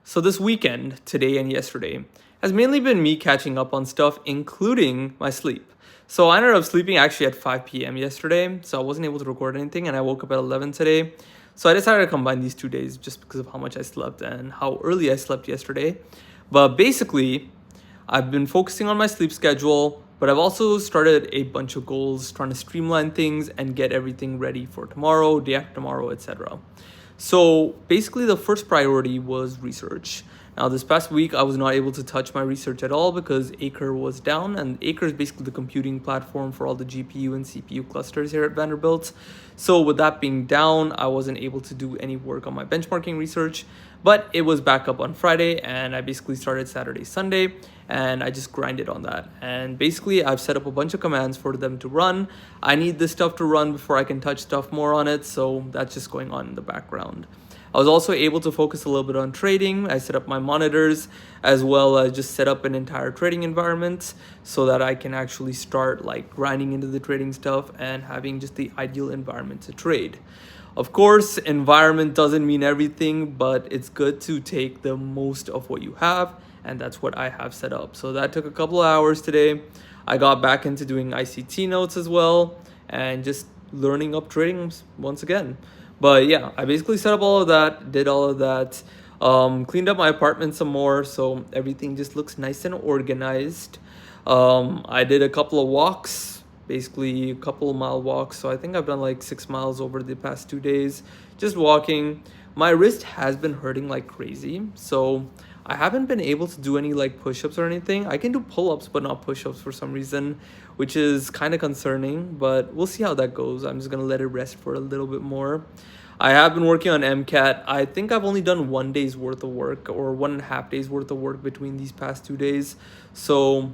So this weekend, today and yesterday, has mainly been me catching up on stuff, including my sleep. So I ended up sleeping actually at 5 p.m. yesterday, so I wasn't able to record anything, and I woke up at 11 today. So I decided to combine these 2 days just because of how much I slept and how early I slept yesterday. But basically, I've been focusing on my sleep schedule, but I've also started a bunch of goals trying to streamline things and get everything ready for tomorrow, day after tomorrow, etc. So basically, the first priority was research. Now, this past week, I was not able to touch my research at all because Acre was down, and Acre is basically the computing platform for all the GPU and CPU clusters here at Vanderbilt. So, with that being down, I wasn't able to do any work on my benchmarking research, but it was back up on Friday, and I basically started Saturday, Sunday, and I just grinded on that. And basically, I've set up a bunch of commands for them to run. I need this stuff to run before I can touch stuff more on it, so that's just going on in the background. I was also able to focus a little bit on trading. I set up my monitors as well as just set up an entire trading environment so that I can actually start like grinding into the trading stuff and having just the ideal environment to trade. Of course, environment doesn't mean everything, but it's good to take the most of what you have, and that's what I have set up. So that took a couple of hours today. I got back into doing ICT notes as well and just learning up trading once again. But yeah, I basically set up all of that, did all of that, cleaned up my apartment some more so everything just looks nice and organized. I did a couple of walks, basically a couple of mile walks. So I think I've done like 6 miles over the past 2 days, just walking. My wrist has been hurting like crazy. So I haven't been able to do any like push-ups or anything. I can do pull-ups, but not push-ups for some reason, which is kind of concerning, but we'll see how that goes. I'm just going to let it rest for a little bit more. I have been working on MCAT. I think I've only done 1 day's worth of work or 1.5 days worth of work between these past 2 days. So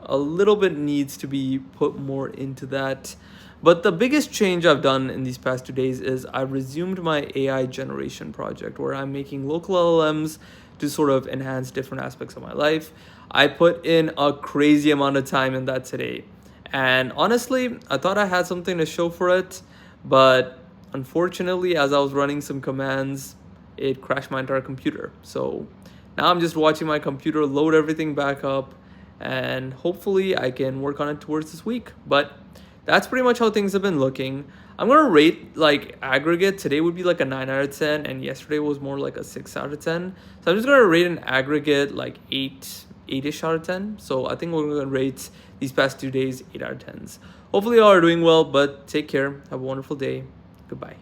a little bit needs to be put more into that. But the biggest change I've done in these past 2 days is I've resumed my AI generation project where I'm making local LLMs to sort of enhance different aspects of my life. I put in a crazy amount of time in that today. And honestly, I thought I had something to show for it, but unfortunately, as I was running some commands, it crashed my entire computer. So now I'm just watching my computer load everything back up, and hopefully I can work on it towards this week. But that's pretty much how things have been looking. I'm gonna rate like aggregate. Today would be like a 9 out of 10, and yesterday was more like a 6 out of 10. So I'm just gonna rate an aggregate like 8-ish out of 10. So I think we're gonna rate these past 2 days 8 out of 10s. Hopefully you all are doing well, but take care. Have a wonderful day. Goodbye.